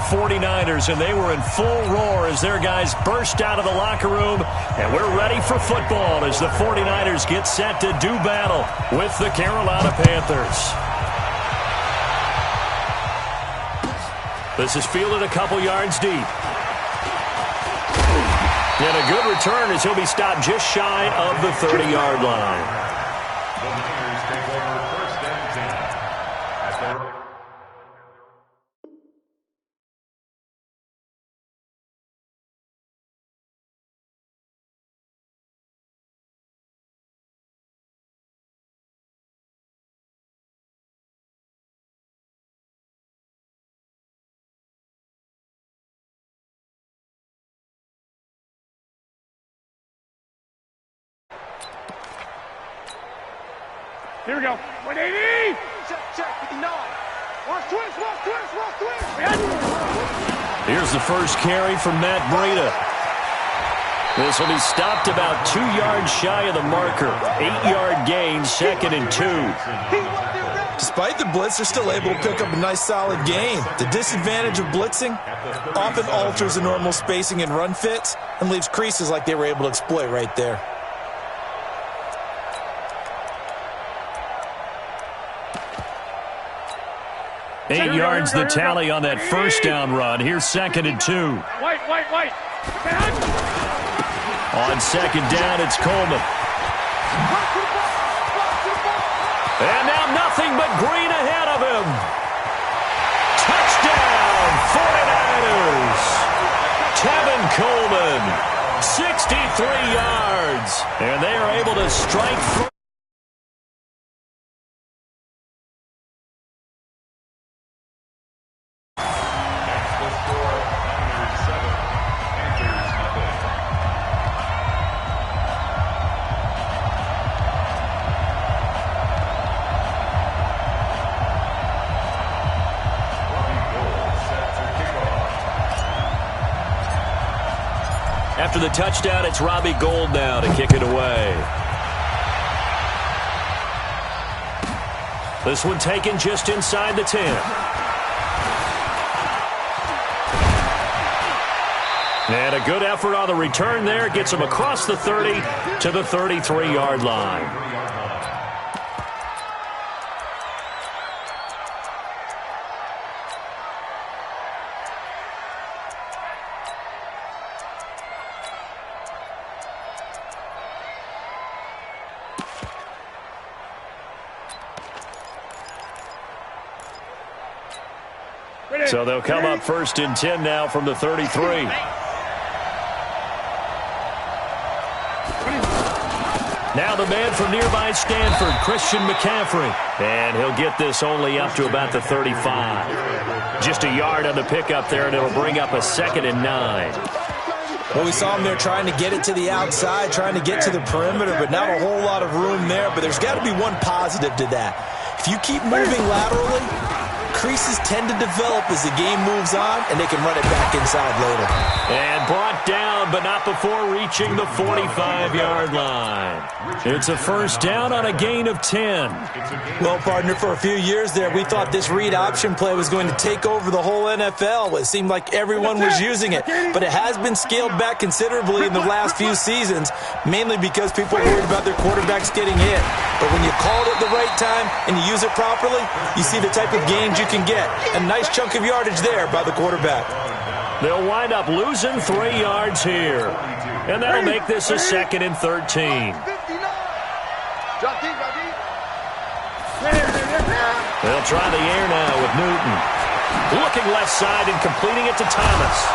49ers, and they were in full roar as their guys burst out of the locker room. And we're ready for football as the 49ers get set to do battle with the Carolina Panthers. This is fielded a couple yards deep. And a good return as he'll be stopped just shy of the 30-yard line. Here we go. 180. Check. 59. Watch twist. Here's the first carry from Matt Breida. This will be stopped about 2 yards shy of the marker. 8-yard gain, 2nd and 2. Despite the blitz, they're still able to pick up a nice solid gain. The disadvantage of blitzing often alters the normal spacing and run fits and leaves creases like they were able to exploit right there. Eight yards the tally on that first down run. Here's 2nd and 2. White. On 2nd down, it's Coleman. And now nothing but green ahead of him. Touchdown, 49ers. Kevin Coleman, 63 yards. And they are able to strike first. After the touchdown, it's Robbie Gould now to kick it away. This one taken just inside the 10. And a good effort on the return there. Gets him across the 30 to the 33-yard line. So they'll come up 1st and 10 now from the 33. Now the man from nearby Stanford, Christian McCaffrey. And he'll get this only up to about the 35. Just a yard on the pickup there, and it'll bring up a 2nd and 9. Well, we saw him there trying to get it to the outside, trying to get to the perimeter, but not a whole lot of room there. But there's got to be one positive to that. If you keep moving laterally, creases tend to develop as the game moves on, and they can run it back inside later. And brought down, but not before reaching the 45-yard line. It's a first down on a gain of 10. Well, partner, for a few years there, we thought this read option play was going to take over the whole NFL. It seemed like everyone was using it, but it has been scaled back considerably in the last few seasons, mainly because people are worried about their quarterbacks getting hit. But when you call it at the right time and you use it properly, you see the type of gains you can get. A nice chunk of yardage there by the quarterback. They'll wind up losing 3 yards here. And that'll make this a 2nd and 13. They'll try the air now with Newton. Looking left side and completing it to Thomas.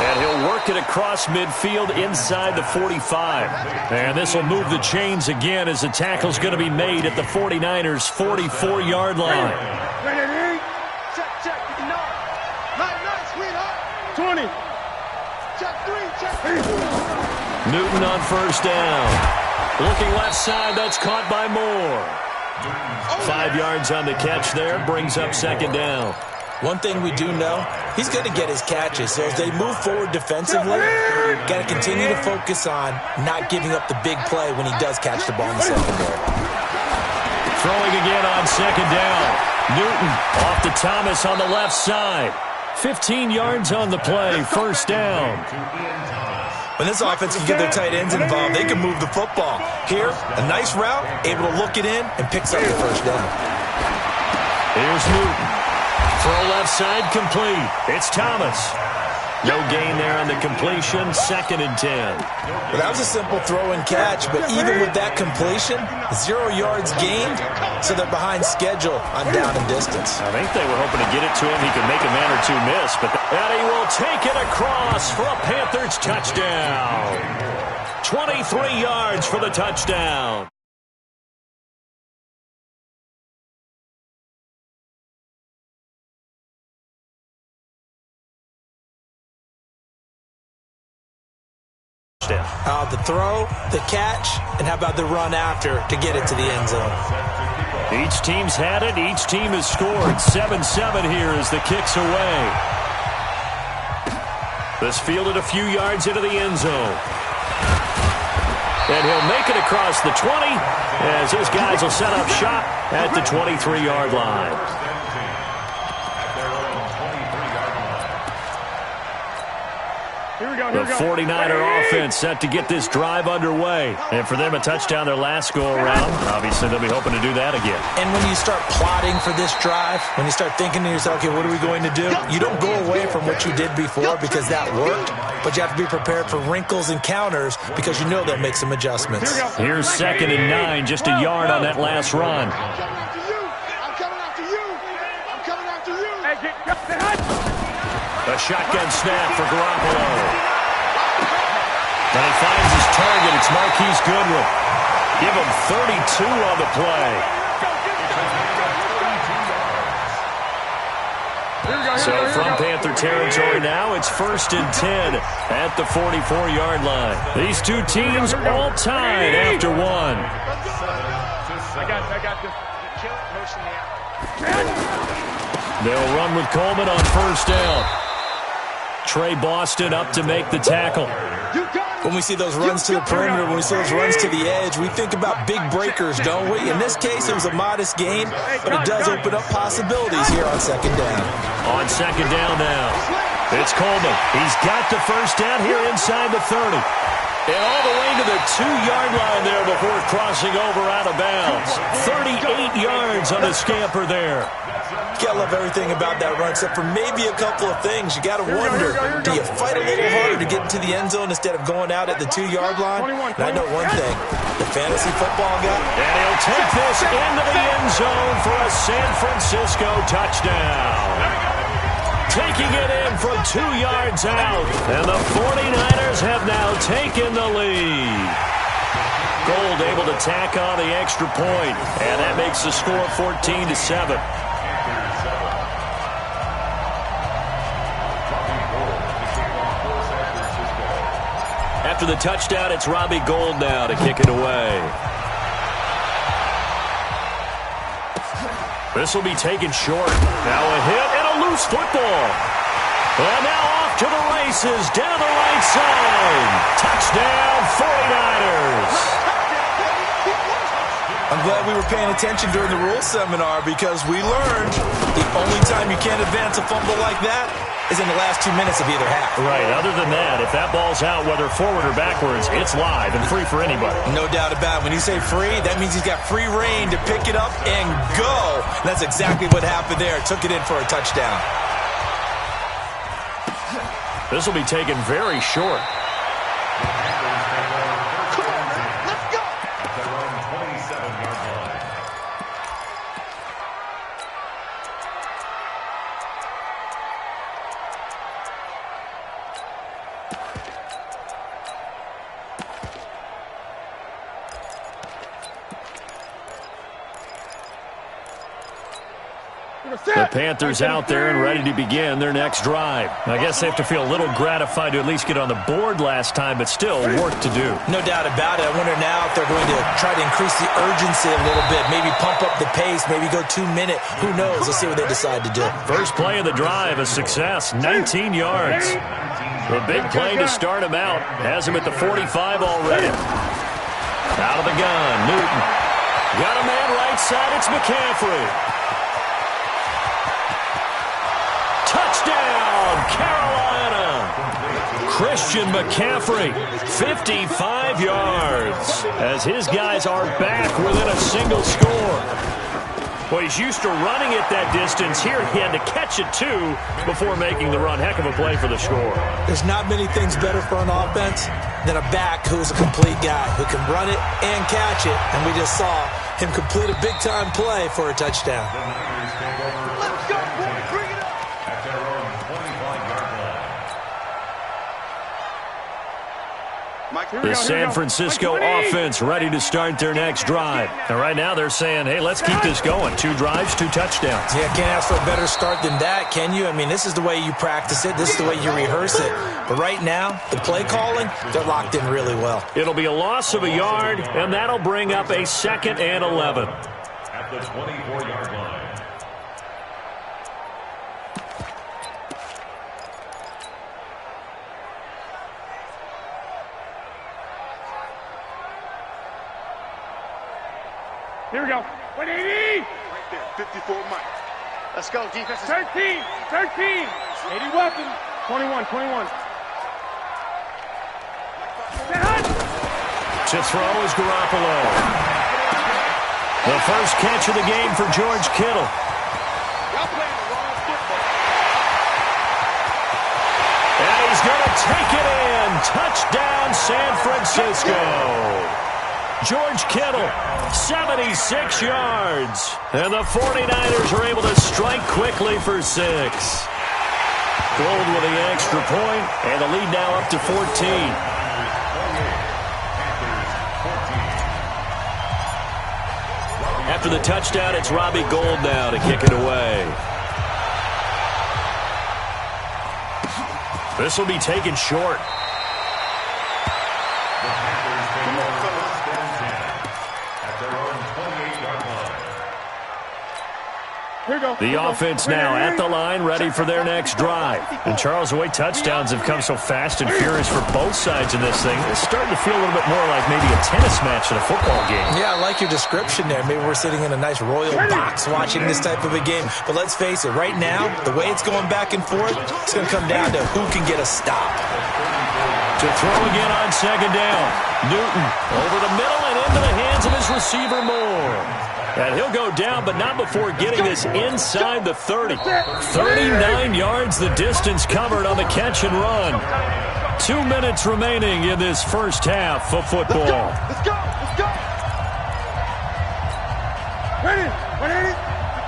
And he'll work it across midfield inside the 45. And this will move the chains again as the tackle's going to be made at the 49ers' 44-yard line. 20. Newton on first down. Looking left side, that's caught by Moore. 5 yards on the catch there, brings up 2nd down. One thing we do know, he's going to get his catches. So as they move forward defensively, got to continue to focus on not giving up the big play when he does catch the ball in the secondary. Throwing again on 2nd down. Newton off to Thomas on the left side. 15 yards on the play, first down. When this offense can get their tight ends involved, they can move the football. Here, a nice route, able to look it in, and picks up the first down. Here's Newton. Throw left side complete. It's Thomas. No gain there on the completion, 2nd and 10. Well, that was a simple throw and catch, but even with that completion, 0 yards gained, so they're behind schedule on down and distance. I think they were hoping to get it to him. He could make a man or two miss, but and he will take it across for a Panthers touchdown. 23 yards for the touchdown. The throw, the catch, and how about the run after to get it to the end zone? Each team's had it. Each team has scored. 7-7 here as the kick's away. This fielded a few yards into the end zone. And he'll make it across the 20 as his guys will set up shop at the 23-yard line. The 49er offense set to get this drive underway. And for them, a touchdown their last go-around. Obviously, they'll be hoping to do that again. And when you start plotting for this drive, when you start thinking to yourself, okay, what are we going to do? You don't go away from what you did before because that worked, but you have to be prepared for wrinkles and counters because you know they'll make some adjustments. Here's 2nd and 9, just a yard on that last run. I'm coming after you. I'm coming after you. A shotgun snap for Garoppolo. And he finds his target. It's Marquise Goodwin. Give him 32 on the play. So from Panther territory now, it's 1st and 10 at the 44-yard line. These two teams all tied after one. I got this. Kill it, motion me out. They'll run with Coleman on first down. Trey Boston up to make the tackle. When we see those runs to the perimeter, when we see those runs to the edge, we think about big breakers, don't we? In this case, it was a modest gain, but it does open up possibilities here on 2nd down. On 2nd down now, it's Coleman. He's got the first down here inside the 30. And all the way to the 2-yard line there before crossing over out of bounds. 38 yards on the scamper there. You gotta love everything about that run, except for maybe a couple of things. You gotta wonder, do you fight a little harder to get into the end zone instead of going out at the 2-yard line? And I know one thing, the fantasy football guy. And he'll take this into the end zone for a San Francisco touchdown. Taking it in from 2 yards out. And the 49ers have now taken the lead. Gold able to tack on the extra point. And that makes the score 14-7. After the touchdown, it's Robbie Gould now to kick it away. This will be taken short. Now a hit and a loose football. And now off to the races, down the right side. Touchdown, 49ers. I'm glad we were paying attention during the rules seminar because we learned the only time you can't advance a fumble like that is in the last 2 minutes of either half. Right. Other than that, if that ball's out, whether forward or backwards, it's live and free for anybody. No doubt about it. When you say free, that means he's got free reign to pick it up and go. And that's exactly what happened there. Took it in for a touchdown. This will be taken very short. The Panthers out there and ready to begin their next drive. I guess they have to feel a little gratified to at least get on the board last time, but still work to do. No doubt about it. I wonder now if they're going to try to increase the urgency a little bit, maybe pump up the pace, maybe go 2 minute. Who knows? Let's see what they decide to do. First play of the drive, a success, 19 yards. A big play to start him out. Has him at the 45 already. Out of the gun, Newton. Got a man right side, it's McCaffrey. Touchdown, Christian McCaffrey, 55 yards, as his guys are back within a single score. Well, he's used to running it that distance. Here he had to catch it, too, before making the run. Heck of a play for the score. There's not many things better for an offense than a back who's a complete guy, who can run it and catch it. And we just saw him complete a big-time play for a touchdown. Let's go, boy. Bring it up. At their own 25-yard line. The San Francisco offense ready to start their next drive. And right now they're saying, hey, let's keep this going. 2 drives, 2 touchdowns. Yeah, can't ask for a better start than that, can you? I mean, this is the way you practice it. This is the way you rehearse it. But right now, the play calling, they're locked in really well. It'll be a loss of a yard, and that'll bring up a 2nd and 11. At the 24-yard line. Here we go. 180. Right there, 54 Mike. Let's go, defense. 13. 13. 80 weapons. 21. 21. To throw is Garoppolo. The first catch of the game for George Kittle. Y'all playing the wrong football. And he's going to take it in. Touchdown, San Francisco. George Kittle, 76 yards. And the 49ers are able to strike quickly for 6. Gold with the extra point, and the lead now up to 14. After the touchdown, it's Robbie Gould now to kick it away. This will be taken short. The offense now at the line, ready for their next drive. And Charles, the way touchdowns have come so fast and furious for both sides in this thing, it's starting to feel a little bit more like maybe a tennis match than a football game. Yeah, I like your description there. Maybe we're sitting in a nice royal box watching this type of a game. But let's face it, right now, the way it's going back and forth, it's going to come down to who can get a stop. To throw again on 2nd down. Newton over the middle and into the hands of his receiver Moore. And he'll go down, but not before getting this inside the 30. 39 yards the distance covered on the catch and run. 2 minutes remaining in this first half of football. Let's go. Let's go. Ready. 180.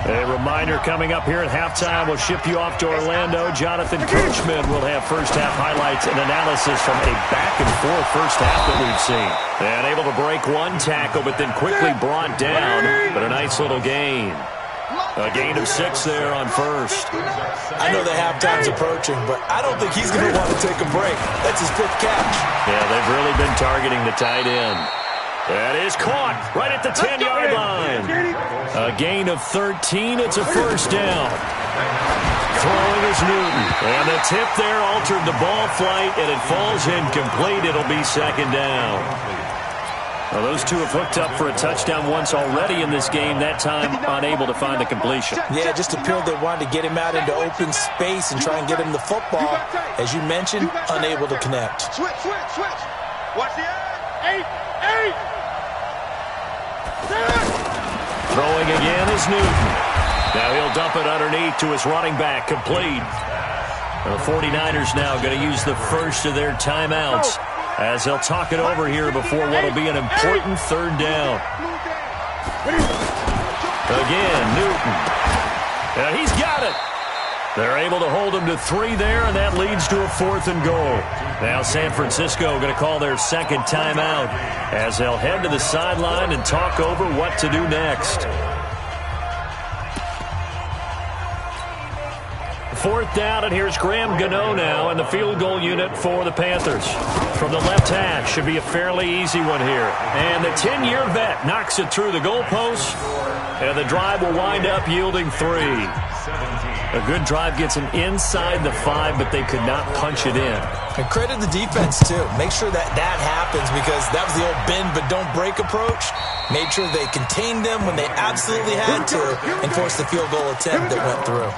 A reminder coming up here at halftime, we'll ship you off to Orlando. Jonathan Coachman will have first-half highlights and analysis from a back-and-forth first half that we've seen. And able to break one tackle, but then quickly brought down. But a nice little gain. A gain of 6 there on first. I know the halftime's approaching, but I don't think he's going to want to take a break. That's his 5th catch. Yeah, they've really been targeting the tight end. That is caught right at the 10-yard line. A gain of 13. It's a first down. Throwing is Newton. And the tip there altered the ball flight, and it falls incomplete. It'll be 2nd down. Well, those two have hooked up for a touchdown once already in this game, that time unable to find the completion. Yeah, it just appeared they wanted to get him out into open space and try and get him the football. As you mentioned, unable to connect. Switch. Watch the eye. 8. Throwing again is Newton. Now he'll dump it underneath to his running back, complete. The 49ers now going to use the first of their timeouts as they'll talk it over here before what will be an important 3rd down. Again, Newton. Yeah, he's got it. They're able to hold him to 3 there, and that leads to a 4th and goal. Now San Francisco going to call their 2nd timeout as they'll head to the sideline and talk over what to do next. 4th down, and here's Graham Gano now in the field goal unit for the Panthers. From the left hash, should be a fairly easy one here. And the 10-year vet knocks it through the goalpost, and the drive will wind up yielding 3. A good drive gets them inside the 5, but they could not punch it in. And credit the defense, too. Make sure that happens, because that was the old bend but don't break approach. Made sure they contained them when they absolutely had to and forced the field goal attempt that went through.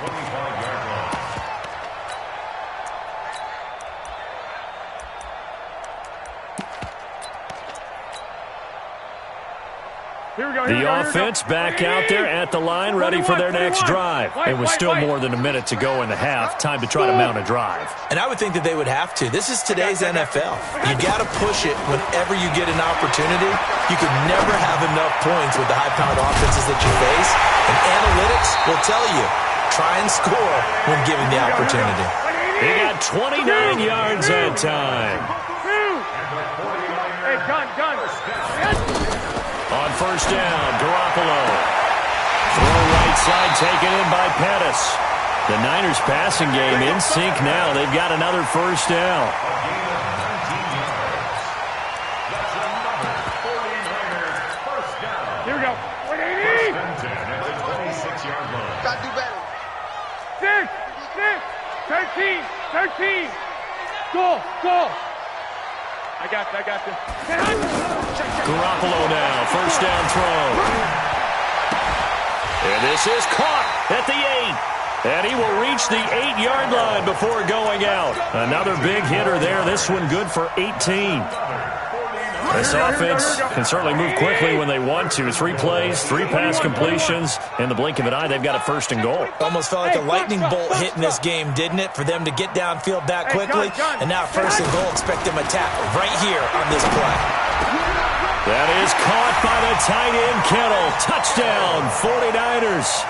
Here we go. The offense back out there at the line, ready for their next drive. And with still more than a minute to go in the half, time to try to mount a drive. And I would think that they would have to. This is today's NFL. You got to push it whenever you get an opportunity. You can never have enough points with the high-powered offenses that you face. And analytics will tell you, try and score when given the opportunity. He got 29 yards that time. Hey, gun. On first down, Garoppolo. Throw right side taken in by Pettis. The Niners passing game in sync now. They've got another first down. Here we go. 180. Gotta do better. 13. Go. I got this. Garoppolo now, first down throw. And this is caught at the 8. And he will reach the 8-yard line before going out. Another big hitter there. This one good for 18. This offense can certainly move quickly when they want to. 3 plays, 3 pass completions. In the blink of an eye, they've got a first and goal. Almost felt like a lightning bolt hit in this game, didn't it? For them to get downfield that quickly. And now first and goal, expect them to tackle right here on this play. That is caught by the tight end, Kittle. Touchdown, 49ers.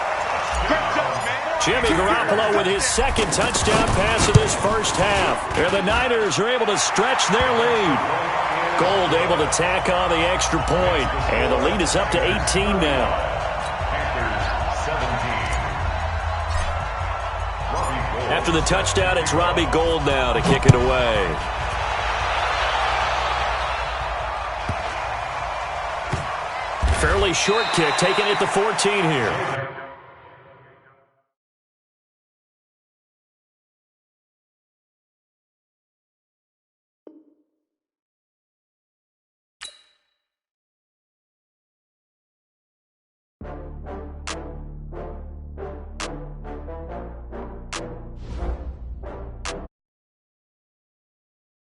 Jimmy Garoppolo with his second touchdown pass of this first half. And the Niners are able to stretch their lead. Gold able to tack on the extra point. And the lead is up to 18 now. After the touchdown, it's Robbie Gould now to kick it away. Fairly short kick, taken at the 14 here.